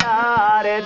4